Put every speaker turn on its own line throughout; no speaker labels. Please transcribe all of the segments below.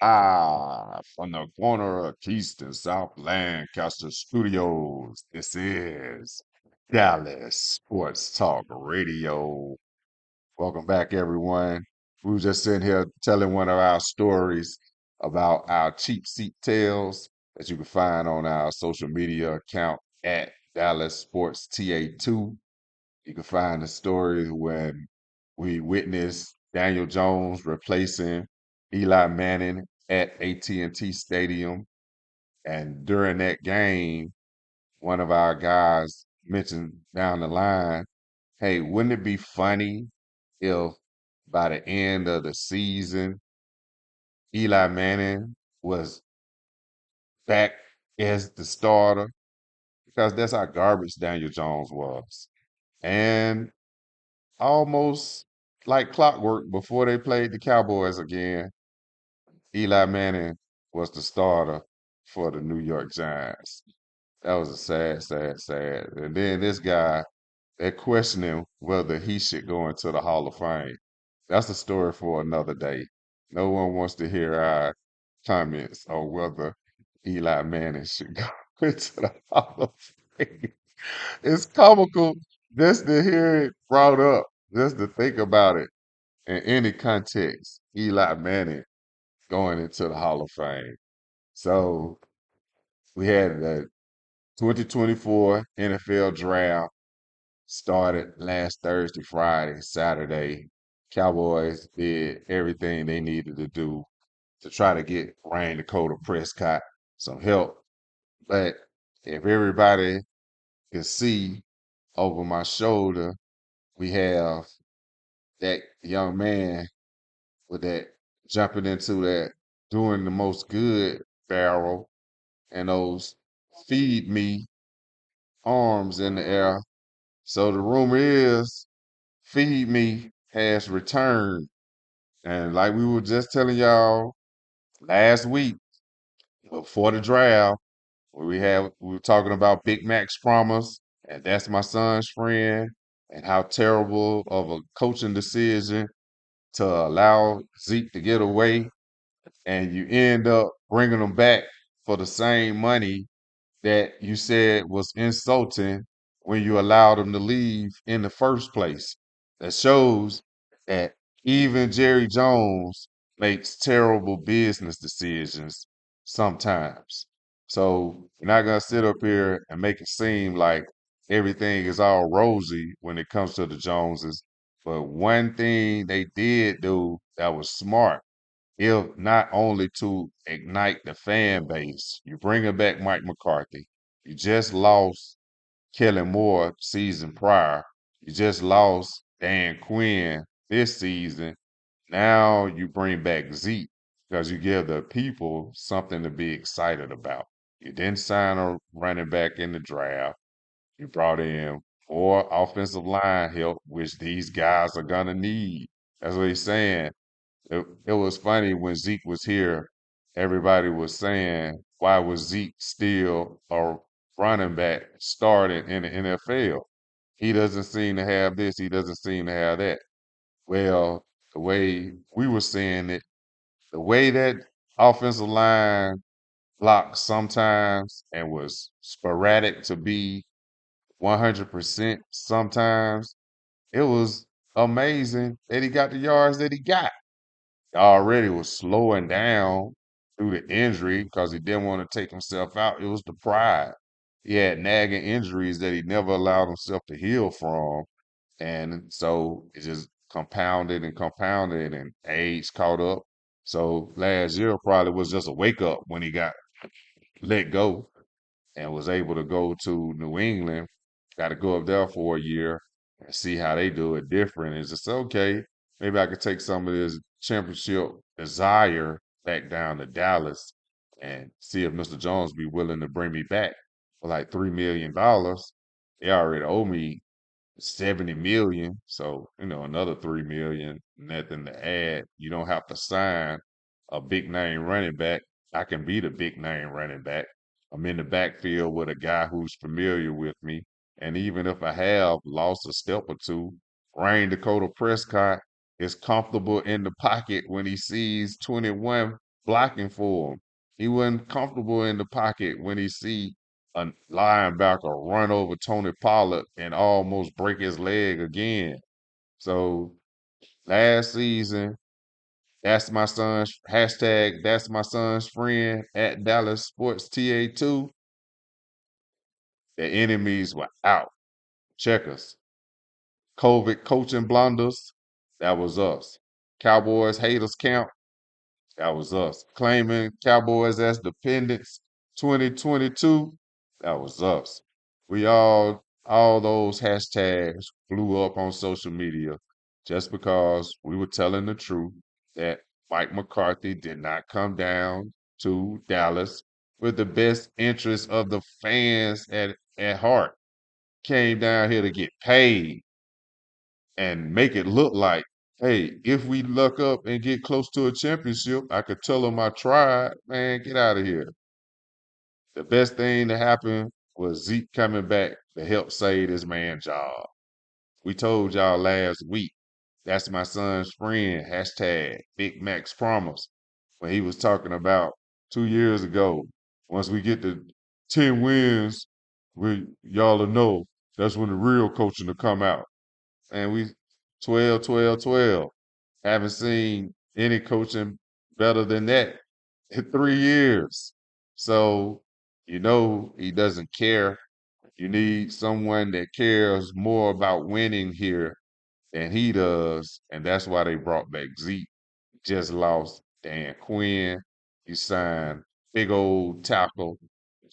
From the corner of Keystone, South Lancaster Studios, this is Dallas Sports Talk Radio. Welcome back, everyone. We were just sitting here telling one of our stories about our cheap seat tales that you can find on our social media account at Dallas Sports TA2. You can find the story when we witnessed Daniel Jones replacing Eli Manning at AT&T Stadium. And during that game, one of our guys mentioned down the line, hey, wouldn't it be funny if by the end of the season, Eli Manning was back as the starter? Because that's how garbage Daniel Jones was. And almost like clockwork before they played the Cowboys again, Eli Manning was the starter for the New York Giants. That was a sad, sad, sad. And then this guy, they're questioning whether he should go into the Hall of Fame. That's a story for another day. No one wants to hear our comments on whether Eli Manning should go into the Hall of Fame. It's comical just to hear it brought up, just to think about it in any context. Eli Manning going into the Hall of Fame. So we had the 2024 NFL draft started last Thursday, Friday, Saturday. Cowboys did everything they needed to do to try to get Ryan Dakota Prescott some help. But if everybody can see over my shoulder, we have that young man with that jumping into that doing the most good barrel and those feed me arms in the air. So the rumor is feed me has returned. And like we were just telling y'all last week before the draft, where we were talking about Big Mac's promise, and that's my son's friend, and how terrible of a coaching decision to allow Zeke to get away, and you end up bringing them back for the same money that you said was insulting when you allowed him to leave in the first place. That shows that even Jerry Jones makes terrible business decisions sometimes. So we're not gonna sit up here and make it seem like everything is all rosy when it comes to the Joneses. But one thing they did do that was smart, if not only to ignite the fan base, you bringing back Mike McCarthy. You just lost Kellen Moore season prior. You just lost Dan Quinn this season. Now you bring back Zeke because you give the people something to be excited about. You didn't sign a running back in the draft. You brought in more offensive line help, which these guys are gonna need. That's what he's saying. It was funny when Zeke was here, everybody was saying, why was Zeke still a running back starting in the NFL? He doesn't seem to have this, he doesn't seem to have that. Well, the way we were seeing it, the way that offensive line blocked sometimes and was sporadic to be 100% sometimes, it was amazing that he got the yards that he got. Already was slowing down through the injury because he didn't want to take himself out. It was the pride. He had nagging injuries that he never allowed himself to heal from. And so it just compounded and compounded and age caught up. So last year probably was just a wake up when he got let go and was able to go to New England. Got to go up there for a year and see how they do it different. It's just okay. Maybe I could take some of this championship desire back down to Dallas and see if Mr. Jones be willing to bring me back for like $3 million. They already owe me 70 million. So, another 3 million, nothing to add. You don't have to sign a big name running back. I can be the big name running back. I'm in the backfield with a guy who's familiar with me. And even if I have lost a step or two, Ryan Dakota Prescott is comfortable in the pocket when he sees 21 blocking for him. He wasn't comfortable in the pocket when he see a linebacker run over Tony Pollard and almost break his leg again. So last season, that's my son's hashtag. That's my son's friend at Dallas Sports TA2. The enemies were out. Checkers. COVID coaching blunders. That was us. Cowboys haters camp. That was us. Claiming Cowboys as dependents 2022. That was us. We all those hashtags blew up on social media just because we were telling the truth that Mike McCarthy did not come down to Dallas with the best interest of the fans at heart. Came down here to get paid and make it look like, hey, if we luck up and get close to a championship, I could tell them I tried. Man, get out of here. The best thing that happened was Zeke coming back to help save this man's job. We told y'all last week, that's my son's friend, hashtag Big Max Promise, when he was talking about 2 years ago, once we get to 10 wins, y'all will know that's when the real coaching will come out. And we 12, 12, 12. Haven't seen any coaching better than that in 3 years. So, he doesn't care. You need someone that cares more about winning here than he does. And that's why they brought back Zeke. Just lost Dan Quinn. You signed big old tackle,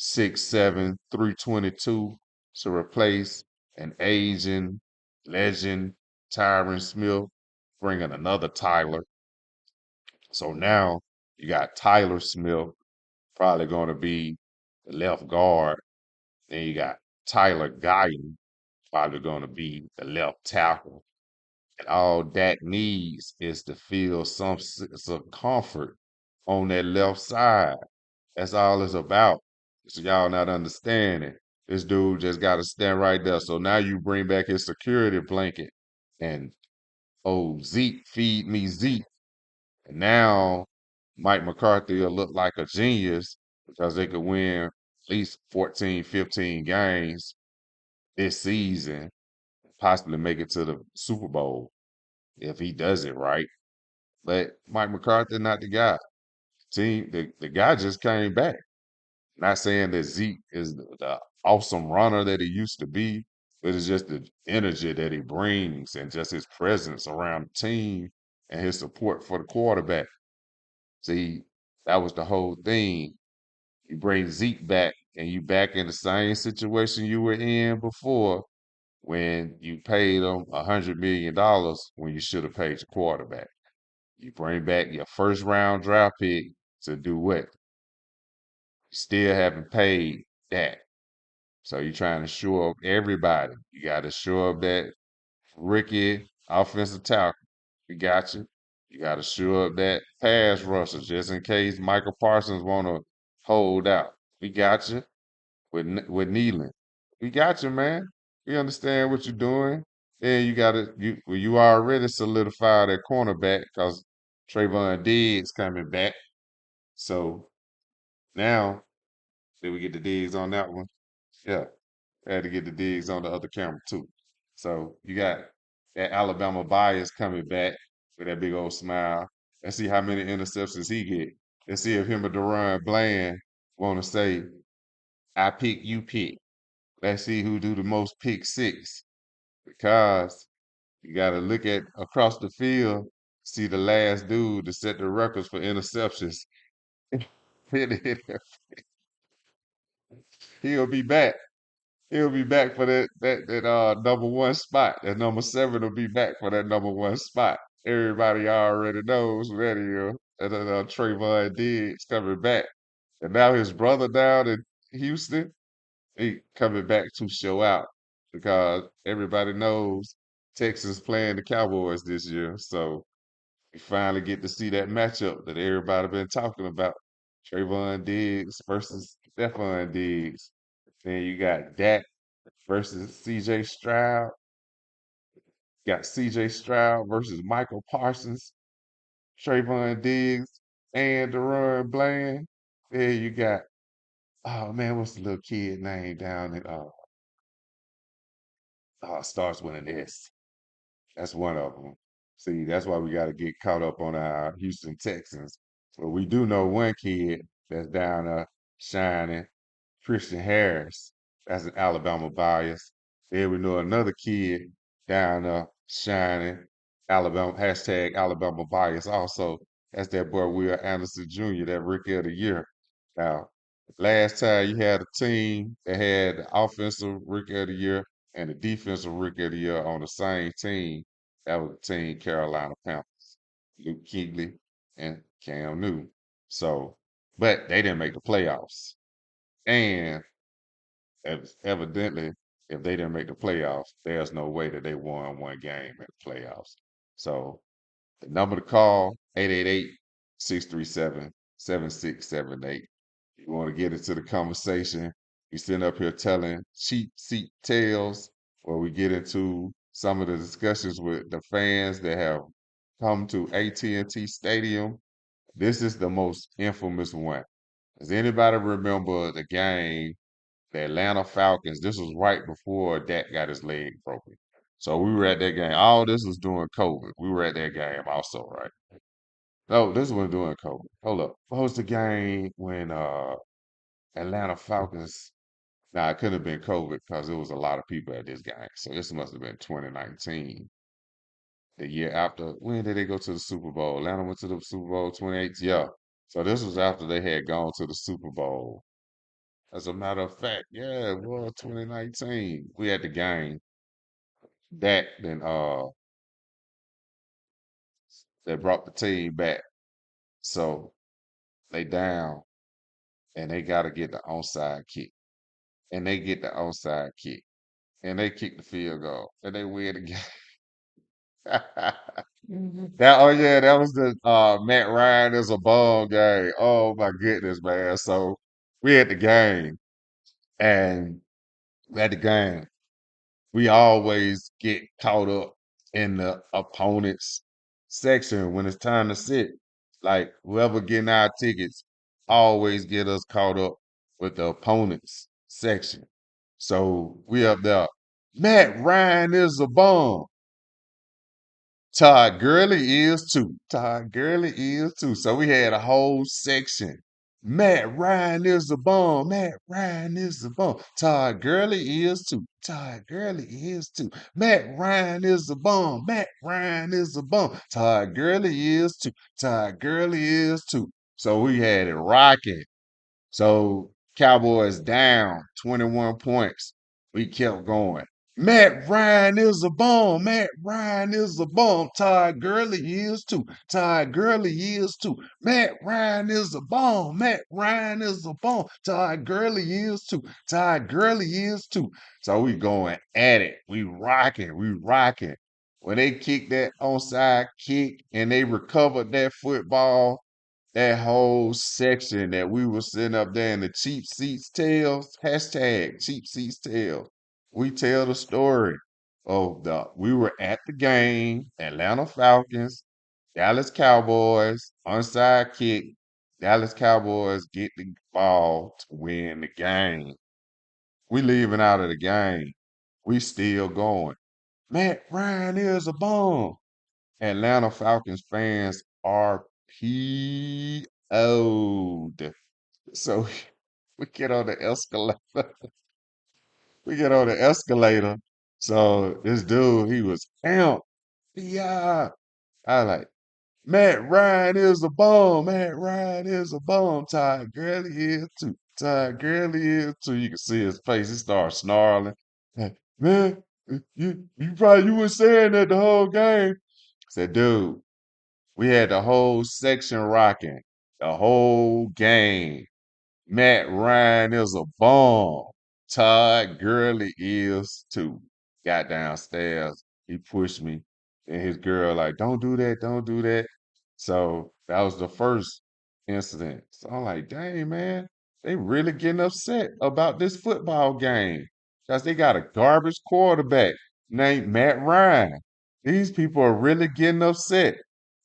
6'7", 322 to replace an aging legend, Tyron Smith, bringing another Tyler. So now you got Tyler Smith, probably going to be the left guard. Then you got Tyler Guyton, probably going to be the left tackle. And all Dak needs is to feel some comfort on that left side. That's all it's about. So y'all not understanding. This dude just got to stand right there. So now you bring back his security blanket and, oh, Zeke, feed me Zeke. And now Mike McCarthy will look like a genius because they could win at least 14, 15 games this season, possibly make it to the Super Bowl if he does it right. But Mike McCarthy not the guy. The guy just came back. Not saying that Zeke is the awesome runner that he used to be, but it's just the energy that he brings and just his presence around the team and his support for the quarterback. See, that was the whole thing. You bring Zeke back and you back in the same situation you were in before when you paid him $100 million when you should have paid your quarterback. You bring back your first round draft pick to do what? You still haven't paid that. So you're trying to shore up everybody. You got to shore up that Ricky offensive tackle. We got you. You got to shore up that pass rusher just in case Michael Parsons want to hold out. We got you with Nealon. We got you, man. We understand what you're doing. And you got to you already solidified that cornerback because Trayvon Diggs coming back. So now did we get the Diggs on that one? Yeah. Had to get the digs on the other camera too. So you got that Alabama bias coming back with that big old smile. Let's see how many interceptions he get. Let's see if him or Deron Bland want to say, "I pick, you pick." Let's see who do the most pick six because you got to look at across the field, see the last dude to set the records for interceptions. He'll be back. He'll be back for that number one spot. That number seven will be back for that number one spot. Everybody already knows who that is. And Trayvon Diggs coming back. And now his brother down in Houston, he coming back to show out because everybody knows Texas playing the Cowboys this year. So we finally get to see that matchup that everybody been talking about. Trayvon Diggs versus Stephon Diggs. Then you got Dak versus CJ Stroud. Got CJ Stroud versus Michael Parsons, Trayvon Diggs. and Deron Bland. There you got, oh man, what's the little kid name down in starts with an S. That's one of them. See, that's why we got to get caught up on our Houston Texans. But we do know one kid that's down there shining, Christian Harris. That's an Alabama bias. Then we know another kid down there shining, Alabama Alabama bias. Also, that's that boy Will Anderson Jr., that Rookie of the Year. Now, last time you had a team that had the offensive Rookie of the Year and the defensive Rookie of the Year on the same team. That was the team Carolina Panthers, Luke Kuechly and Cam Newton. So, but they didn't make the playoffs. And evidently, if they didn't make the playoffs, there's no way that they won one game in the playoffs. So the number to call, 888-637-7678. You want to get into the conversation. We sitting up here telling cheap seat tales where we get into some of the discussions with the fans that have come to AT&T Stadium. This is the most infamous one. Does anybody remember the game, the Atlanta Falcons? This was right before Dak got his leg broken. So we were at that game. All this was during COVID. We were at that game also, right? No, this was during COVID. Hold up. What was the game when Atlanta Falcons? Nah, it couldn't have been COVID because there was a lot of people at this game. So this must have been 2019, the year after. When did they go to the Super Bowl? Atlanta went to the Super Bowl 28. Yeah. So this was after they had gone to the Super Bowl. As a matter of fact, yeah, it was 2019. We had the game that then they brought the team back. So they down and they gotta get the onside kick. And they get the onside kick. And they kick the field goal. And they win the game. That oh yeah, that was the Matt Ryan is a ball game. Oh my goodness, man. So we had the game and at the game, we always get caught up in the opponent's section when it's time to sit. Like whoever getting our tickets always get us caught up with the opponent's section. So we up there. Matt Ryan is a bum. Todd Gurley is too. Todd Gurley is too. So we had a whole section. Matt Ryan is a bum. Matt Ryan is a bum. Todd Gurley is too. Todd Gurley is too. Matt Ryan is a bum. Matt Ryan is a bum. Todd Gurley is too. Todd Gurley is too. So we had it rocking. So Cowboys down 21 points. We kept going. Matt Ryan is a bum. Matt Ryan is a bum. Todd Gurley is too. Todd Gurley is too. Matt Ryan is a bum. Matt Ryan is a bum. Todd Gurley is too. Todd Gurley is too. So we going at it. We rocking. We rocking. When they kicked that onside kick and they recovered that football, that whole section that we were sitting up there in the cheap seats tales, hashtag cheap seats tales. We tell the story of the we were at the game, Atlanta Falcons, Dallas Cowboys, onside kick, Dallas Cowboys get the ball to win the game. We leaving out of the game. We still going. Matt Ryan is a bum. Atlanta Falcons fans are PO'd. So we get on the escalator. We get on the escalator. So this dude, he was amped. Yeah. I like, Matt Ryan is a bum. Matt Ryan is a bum. Todd Gurley is too. Todd Gurley is too. You can see his face. He starts snarling. Man, you were saying that the whole game. I said, dude, we had the whole section rocking, the whole game. Matt Ryan is a bomb. Todd Gurley is too. Got downstairs. He pushed me. And his girl, like, don't do that, don't do that. So that was the first incident. So I'm like, dang, man, they really getting upset about this football game. Because they got a garbage quarterback named Matt Ryan. These people are really getting upset.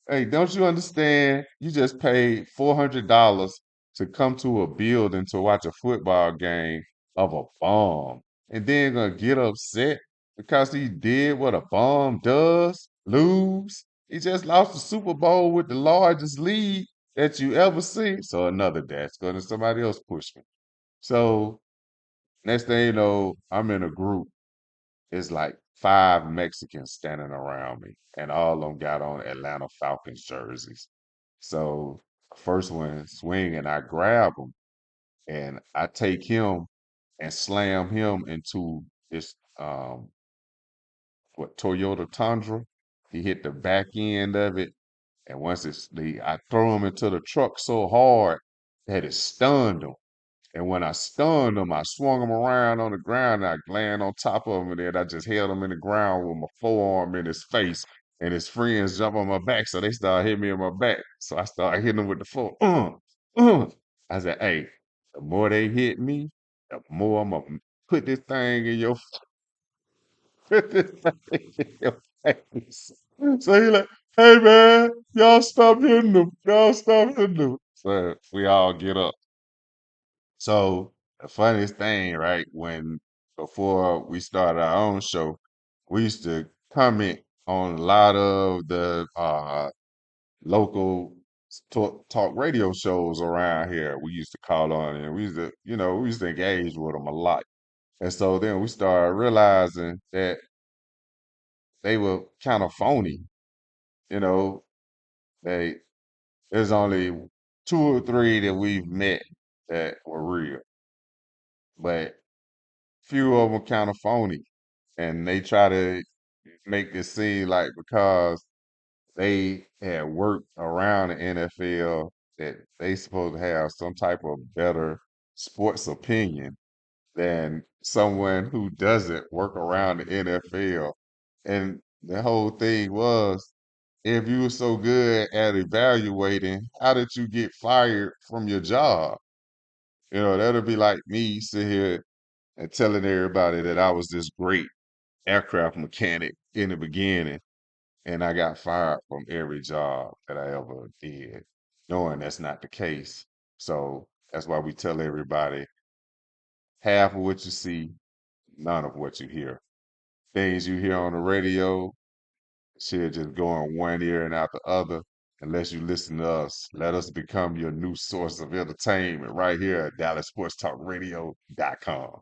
Hey, don't you understand? You just paid $400 to come to a building to watch a football game of a bomb, and then gonna get upset because he did what a bomb does, lose. He just lost the Super Bowl with the largest lead that you ever see. So another that's gonna somebody else push me. So next thing you know, I'm in a group. It's like five Mexicans standing around me, and all of them got on Atlanta Falcons jerseys. So first one swing, and I grab him, and I take him and slam him into this what Toyota Tundra. He hit the back end of it, and once I throw him into the truck so hard that it stunned him. And when I stunned him, I swung him around on the ground. And I landed on top of him, and then I just held him in the ground with my forearm in his face. And his friends jump on my back, so they started hitting me in my back. So I started hitting them with the foot. I said, "Hey, the more they hit me, the more I'm gonna put this thing in your put this thing in your face." So he like, "Hey man, y'all stop hitting them. Y'all stop hitting them." So we all get up. So the funniest thing, right, when before we started our own show, we used to comment on a lot of the local talk radio shows around here. We used to call on and we used to, we used to engage with them a lot. And so then we started realizing that they were kind of phony. You know, they there's only two or three that we've met that were real, but few of them kind of phony, and they try to make it seem like because they had worked around the NFL that they supposed to have some type of better sports opinion than someone who doesn't work around the NFL. And the whole thing was, if you were so good at evaluating, how did you get fired from your job? That'll be like me sitting here and telling everybody that I was this great aircraft mechanic in the beginning, and I got fired from every job that I ever did, knowing that's not the case. So that's why we tell everybody half of what you see, none of what you hear. Things you hear on the radio, shit just go in one ear and out the other. Unless you listen to us, let us become your new source of entertainment right here at DallasSportsTalkRadio.com.